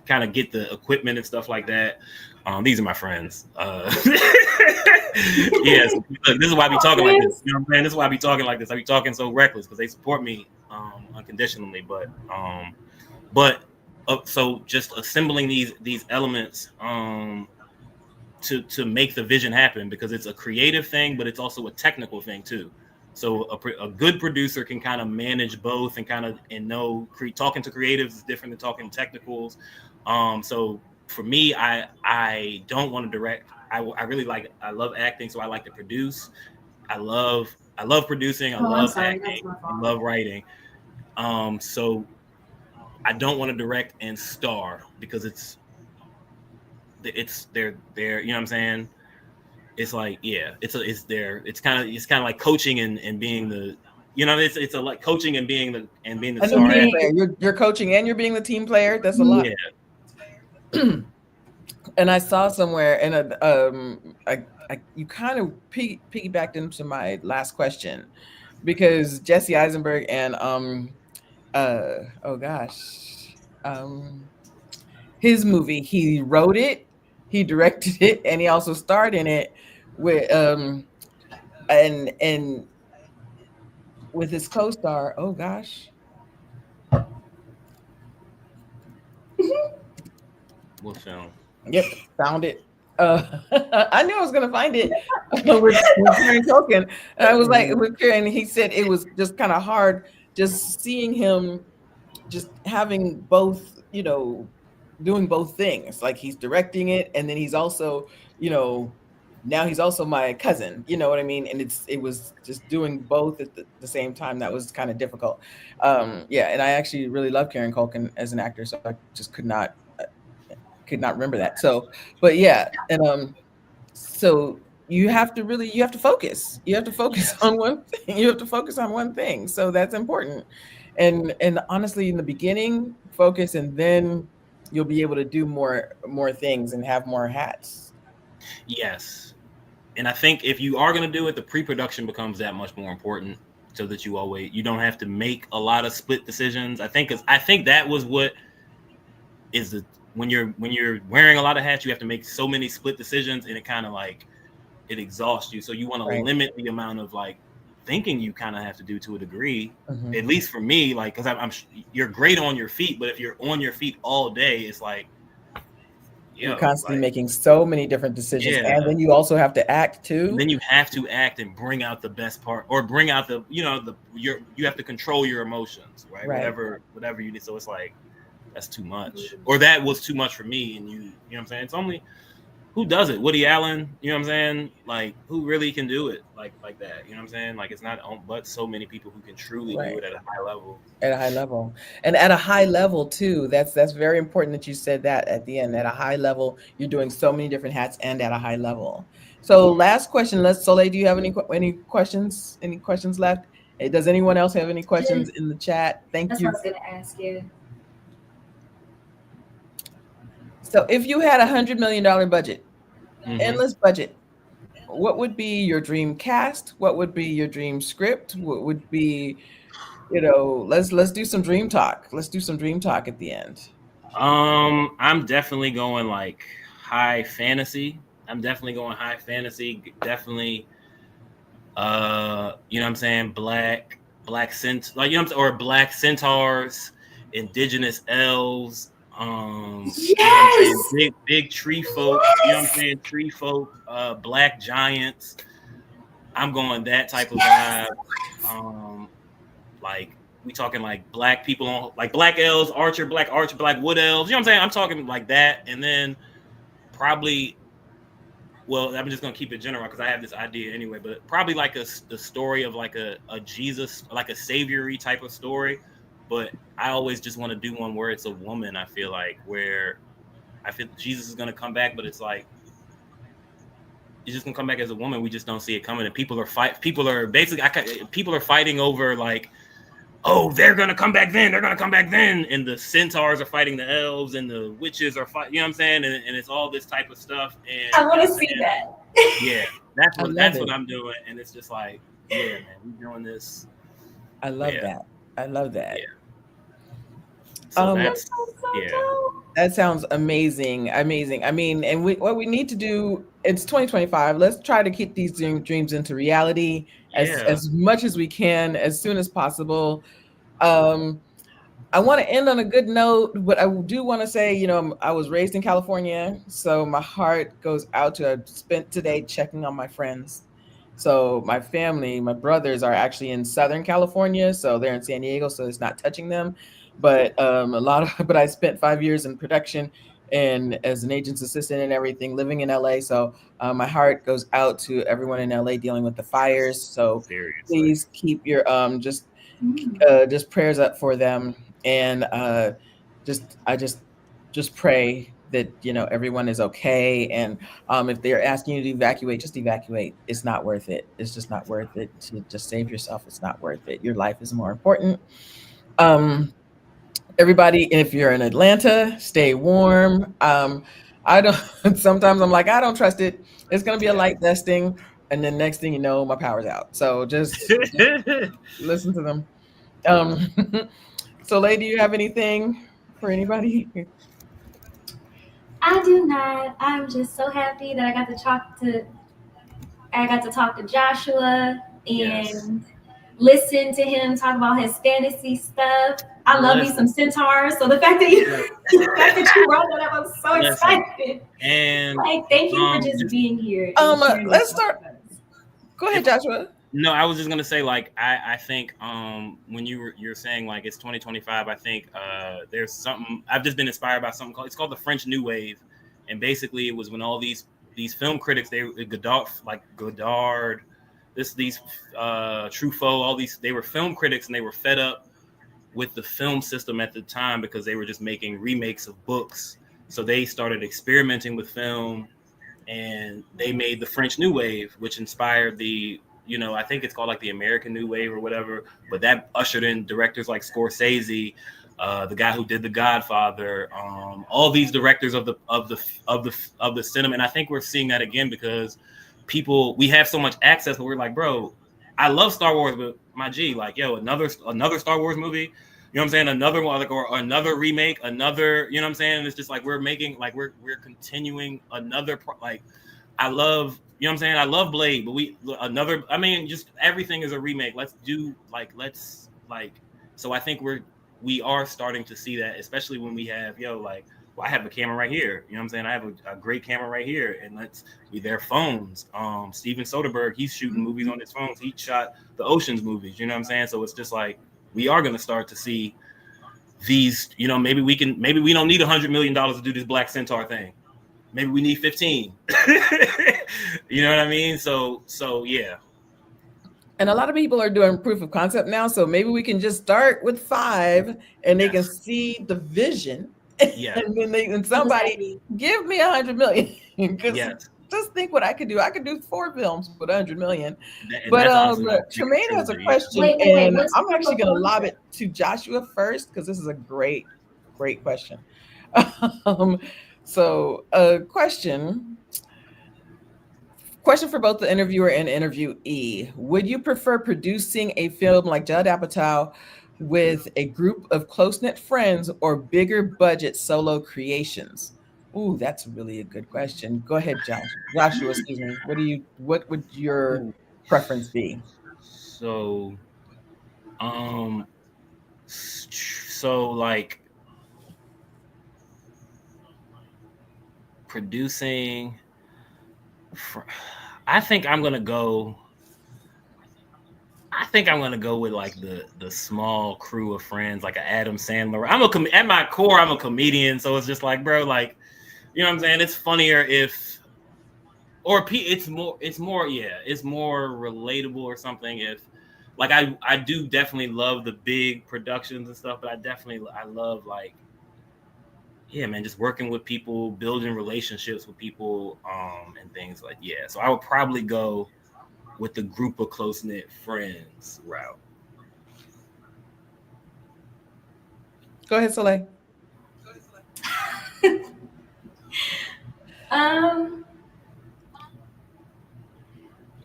kind of get the equipment and stuff like that. These are my friends. Yes, look, this is why I be talking like this. You know what I'm saying? This is why I be talking like this. I be talking so reckless because they support me unconditionally. But so just assembling these elements to make the vision happen, because it's a creative thing, but it's also a technical thing too. So a good producer can kind of manage both and know talking to creatives is different than talking technicals. So for me, I don't want to direct. I really I love acting, so I like to produce. I love producing. I Oh, I'm love sorry, that's acting. my I fault. love writing. So I don't want to direct and star because they're you know what I'm saying. It's like, yeah, it's kind of like coaching and being the, it's a like coaching and being the And the star team actor. player. You're coaching and you're being the team player. That's a lot. Yeah. And I saw somewhere, and you kind of piggybacked into my last question, because Jesse Eisenberg and oh gosh, his movie, he wrote it, he directed it, and he also starred in it with and with his co-star. Oh gosh, What film? yep, found it. I knew I was gonna find it with Kieran Culkin. And I was like, with Kieran, he said it was just kind of hard just seeing him just having both, doing both things. Like he's directing it, and then he's also, you know, now he's also my cousin. You know what I mean? And it was just doing both at the same time that was kind of difficult. Yeah, and I actually really love Kieran Culkin as an actor, so I just could not remember that. So, but yeah, and so you have to focus. You have to focus Yes. on one thing. You have to focus on one thing. So that's important. And honestly, in the beginning, focus, and then you'll be able to do more things and have more hats. Yes. And I think if you are going to do it, the pre-production becomes that much more important, so that you don't have to make a lot of split decisions. I think that was what is the when you're wearing a lot of hats, you have to make so many split decisions, and it kind of like it exhausts you. So you want to Right. limit the amount of like thinking you kind of have to do to a degree. Mhm. At least for me, like, because you're great on your feet, but if you're on your feet all day, it's like, You're yo, constantly like, making so many different decisions, yeah. and then you also have to act And too. then you have to act and bring out the best part, or bring out you have to control your emotions, right? Right. Whatever you need. So it's like, that's too much, or that was too much for me. And you know what I'm saying? It's only, who does it? Woody Allen, you know what I'm saying? Like, who really can do it like that? You know what I'm saying? Like, it's not but so many people who can truly do Right. it at a high level. At a high level, and at a high level too. That's very important that you said that at the end. At a high level, you're doing so many different hats, and at a high level. So last question, let's Soleil, do you have any questions left? Hey, does anyone else have any questions Just in the chat? Thank that's what I you. was gonna ask you. So, if you had $100 million budget, Hmm. endless budget, what would be your dream cast? What would be your dream script? What would be, let's do some dream talk. Let's do some dream talk at the end. I'm definitely going like high fantasy. I'm definitely going high fantasy. Definitely, you know what I'm saying? Black cent, like you know what I'm saying, or black centaurs, indigenous elves. You know what I'm saying? Yes, Big tree folk. You know what I'm yes, saying? Tree folk. Black giants. I'm going that type of yes. vibe. Like we talking like black people on like black elves, archer, black wood elves. You know what I'm saying? I'm talking like that, and then probably. Well, I'm just gonna keep it general because I have this idea anyway. But probably like the story of like a Jesus, like a saviory type of story. But I always just want to do one where it's a woman. I feel like where I feel Jesus is gonna come back, but it's like he's just gonna come back as a woman. We just don't see it coming, and people are fight. People are basically people are fighting over like, oh, they're gonna come back then. They're gonna come back then, and the centaurs are fighting the elves, and the witches are fighting. You know what I'm saying? And it's all this type of stuff. And I you want know to what I'm see saying? that. Yeah, I love that's what it. I'm doing, and it's just like, yeah, man, we doing this. I But love yeah, that. I love that. yeah. So Um, That that's sounds so yeah, dope. that sounds amazing. Amazing. I mean, and what we need to do, it's 2025. Let's try to keep these dreams into reality yeah, as much as we can, as soon as possible. Um, I want to end on a good note, but I do want to say, I was raised in California, so my heart goes out to. I spent today checking on my friends. So my family, my brothers are actually in Southern California, so they're in San Diego, so it's not touching them. But but I spent 5 years in production and as an agent's assistant and everything, living in LA. So my heart goes out to everyone in LA dealing with the fires. So seriously, please keep your Mm. just prayers up for them, and I just pray that everyone is okay. And if they're asking you to evacuate, just evacuate. It's not worth it. It's just not worth it to just save yourself. It's not worth it. Your life is more important. um Everybody, if you're in Atlanta, stay warm. I don't Sometimes I'm like, I don't trust it. It's going to be a yeah. light dusting, and then next thing you know, my power's out. So just listen to them. um So, Lay, do you have anything for anybody? I do not. I'm just so happy that I got to talk to Joshua Yes. and listen to him talk about his fantasy stuff. I love me some Listen, centaurs. So the fact that you listen, the fact that you brought that up, I'm so listen, excited. and Like, thank you for just just being here and sharing this Let's stuff start. with us. Go ahead, if Joshua. no, I was just gonna say like I think when you're saying like it's 2025, I think there's something I've just been inspired by something called the French New Wave, and basically it was when all these film critics Godard, these Truffaut, all these they were film critics and they were fed up with the film system at the time because they were just making remakes of books, so they started experimenting with film and they made the French New Wave, which inspired I think it's called like the American New Wave or whatever. But that ushered in directors like Scorsese, the guy who did The Godfather, all these directors of the cinema. And I think we're seeing that again because we have so much access, but we're like, bro, I love Star Wars, but my G, like, yo, another Star Wars movie. You know what I'm saying? Another one, like, or another remake, another. You know what I'm saying? And it's just like we're making, like, we're continuing another. Like, I love. You know what I'm saying? I love Blade, but another. I mean, just everything is a remake. Let's do like let's like. So I think we are starting to see that, especially when we have like. Well, I have a camera right here. You know what I'm saying? I have a great camera right here, and their phones. Steven Soderbergh, he's shooting movies on his phones. He shot the Ocean's movies. You know what I'm saying? So it's just like we are going to start to see these. Maybe we don't need $100 million to do this Black Centaur thing. Maybe we need 15. You know what I mean? So yeah. And a lot of people are doing proof of concept now, so maybe we can just start with 5, and they can Yes. see the vision, Yeah. and then somebody Exactly. give me 100 million because Yes. just think what I could do. I could do 4 films with 100 million. And But that's awesome. Like Tremaine has a trilogy. Yeah. question, Wait. and What's the I'm proof actually of going to lob it concept? to Joshua first because this is a great question. um, so, question for both the interviewer and interviewee: would you prefer producing a film like Judd Apatow with a group of close knit friends or bigger budget solo creations? Ooh, that's really a good question. Go ahead, Joshua, excuse me. What would your Ooh. preference be? So, um, so like producing. fr- I think I'm gonna go. I think I'm gonna go with like the small crew of friends, like an Adam Sandler. At my core, I'm a comedian, so it's just like, bro, like, you know what I'm saying? It's funnier if, it's more relatable or something if, like, I do definitely love the big productions and stuff, but I love like, yeah, man, just working with people, building relationships with people, and things like, yeah. So I would probably go with the group of close knit friends route. Go ahead, Soleil. Um,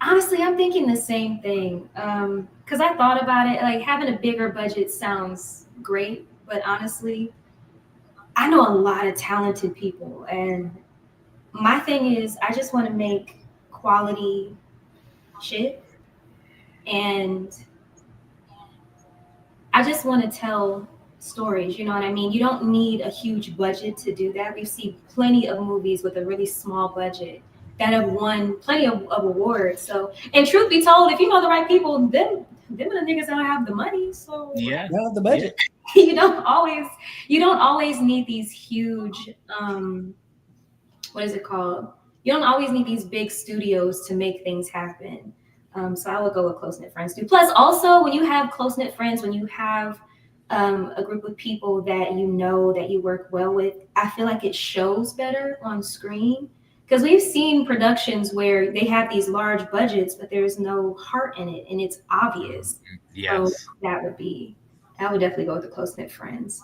Honestly, I'm thinking the same thing. Because I thought about it, like having a bigger budget sounds great, but honestly, I know a lot of talented people, and my thing is, I just want to make quality shit, and I just want to tell stories. You know what I mean? You don't need a huge budget to do that. We've seen plenty of movies with a really small budget that have won plenty of awards. So, and truth be told, if you know the right people, them are the niggas that have the money. So Yeah, Well, the yeah, budget. you don't always you don't always need these huge what is it called? You don't always need these big studios to make things happen. So I would go with close knit friends too. Plus, also when you have close knit friends, when you have a group of people that you know that you work well with, I feel like it shows better on screen. Because we've seen productions where they have these large budgets, but there's no heart in it, and it's obvious. So yes. I would definitely go with the close knit friends.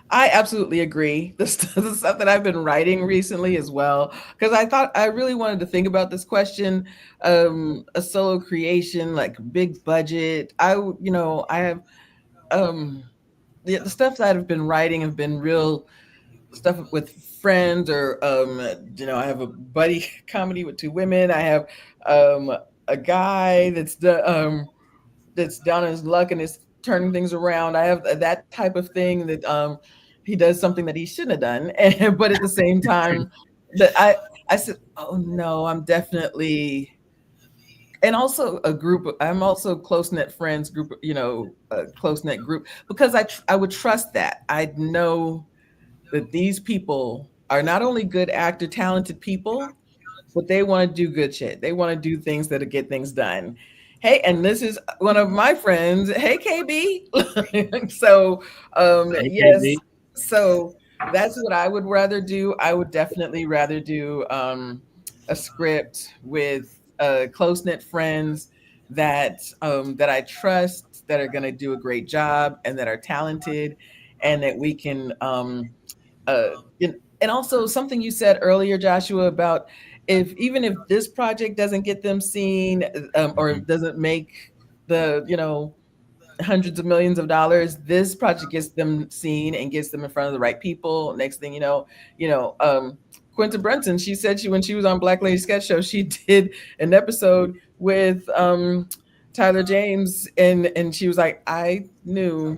I absolutely agree. The stuff that I've been writing recently as well, because I thought I really wanted to think about this question. A solo creation, like big budget. I have um, the stuff that I've been writing have been real stuff with friends or I have a buddy comedy with two women. I have a guy that's down in his luck and is turning things around. I have that type of thing that he does something that he shouldn't have done, and, but at the same time, that I said, oh no, I'm definitely, and also a group. I'm also close knit friends group, a close knit group because I would trust that. I know that these people are not only good actor, talented people, but they want to do good shit. They want to do things that'll get things done. Hey, and this is one of my friends. Hey, KB. So, yes. AKB. So that's what I would rather do. I would definitely rather do a script with close knit friends that I trust, that are going to do a great job, and that are talented, and that we can uh, and also something you said earlier, Joshua, about if even if this project doesn't get them seen, or Mhm. doesn't make the hundreds of millions of dollars, this project gets them seen and gets them in front of the right people. Next thing Quinta Brunson, she said when she was on Black Lady Sketch Show, she did an episode with Tyler James, and she was like, I knew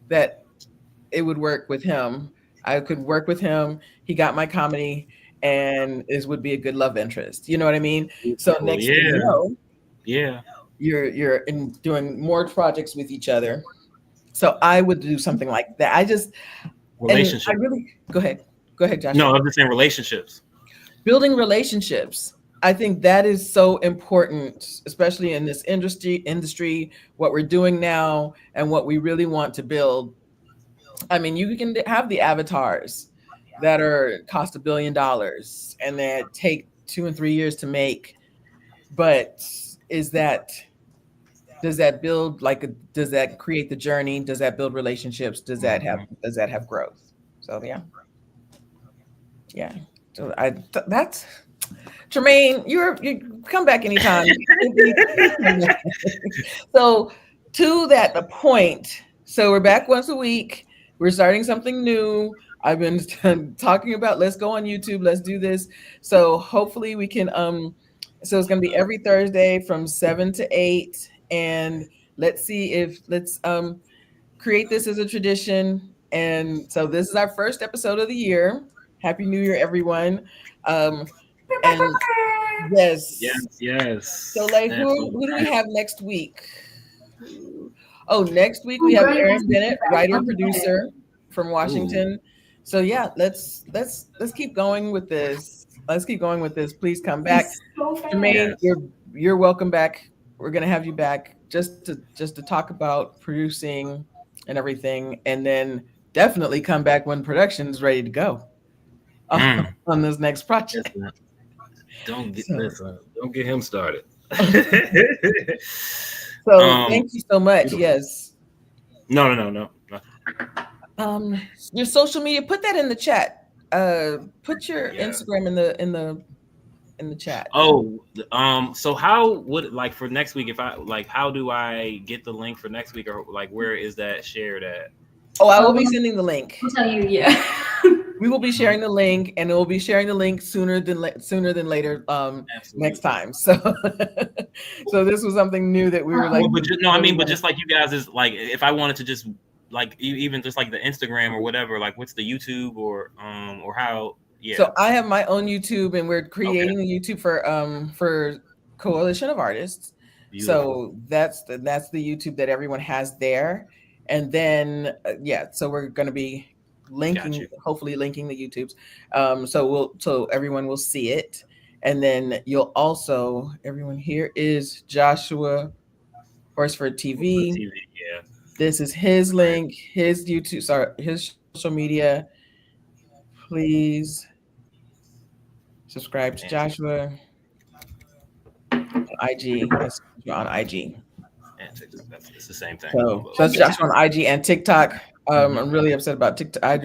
that it would work with him. I could work with him. He got my comedy, and this would be a good love interest. You know what I mean? So Beautiful. next thing you Yeah, know, yeah. you're in doing more projects with each other. So I would do something like that. And I Relationship. really go ahead, No, Joshua. I'm just saying relationships. Building relationships. I think that is so important, especially in this industry, what we're doing now and what we really want to build. I mean, you can have the avatars that are cost $1 billion and that take 2 and 3 years to make, but is that does that build does that create the journey? Does that build relationships? Mhm. Does that have growth? So yeah, yeah. So that's Tremaine. You come back anytime. Please come back. So to that point, so we're back once a week. We're starting something new. I've been talking about let's go on YouTube, let's do this. So hopefully we can so it's gonna be every Thursday from 7 to 8. And let's see if let's create this as a tradition. And so this is our first episode of the year. Happy New Year, everyone. Um and yes. Yes, So, yes, like, absolutely. who do we have next week? Oh, next week we Oh, have girl, you Aaron asked me Bennett, that. writer I'm bad. producer from Ooh. Washington. So yeah, let's keep going with this. Let's keep going with this. Please come back, It's so fast. Jermaine. Yes. You're welcome back. We're gonna have you back just to talk about producing and everything, and then definitely come back when production's ready to go Mm. on this next project. Listen, don't get So, listen. Don't get him started. so thank you so much. Beautiful. Yes. No, no, no, no, nothing. Your social media, put that in the chat. Put your Yeah. Instagram in the chat. Oh, so how would like for next week if I like how do I get the link for next week or like where is that shared at? Oh, I will Um, be sending the link. I'll tell you, yeah. We will be Mhm. sharing the link, and it will be sharing the link sooner than later. Next Absolutely. time. So, so this was something new that we were like Well, but just, no, I really mean, but want just like you guys is like if I wanted to just like even just like the Instagram or whatever, like what's the YouTube or how? Yeah. So I have my own YouTube, and we're Okay. creating the YouTube for Coalition of Artists. Beautiful. So that's the YouTube that everyone has there, and then yeah, so we're going to be Got linking, you. hopefully linking the YouTubes, so everyone will see it, and then you'll also everyone here is Joshua Horsford For TV. TV. Yeah. This is his Right. link, his YouTube, sorry, his social media. Please subscribe to And TikTok. Joshua on IG. That's Joshua on IG. And TikTok. That's it's the same thing on So both. that's Yeah. Joshua on IG and TikTok. Hmm. I'm really upset about TikTok.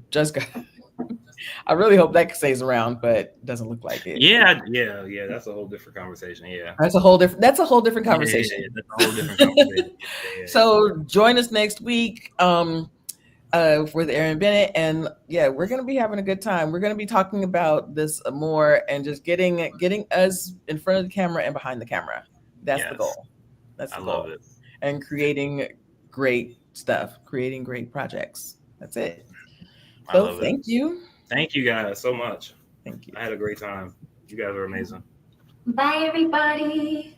Just got. I really hope that stays around, but it doesn't look like it. Yeah. Yeah. Yeah. That's a whole different conversation. Yeah. That's a whole different. That's a whole different Yeah. Yeah. Yeah. conversation. That's a whole different conversation. Yeah. Yeah. Yeah. So join us next week. With Aaron Bennett, and yeah, we're gonna be having a good time. We're gonna be talking about this more and just getting us in front of the camera and behind the camera. That's the Yes. goal. That's I the love goal. it. And creating great stuff, creating great projects. That's it. I So love it. thank you. Thank you guys so much. Thank you. I had a great time. You guys are amazing. Bye, everybody.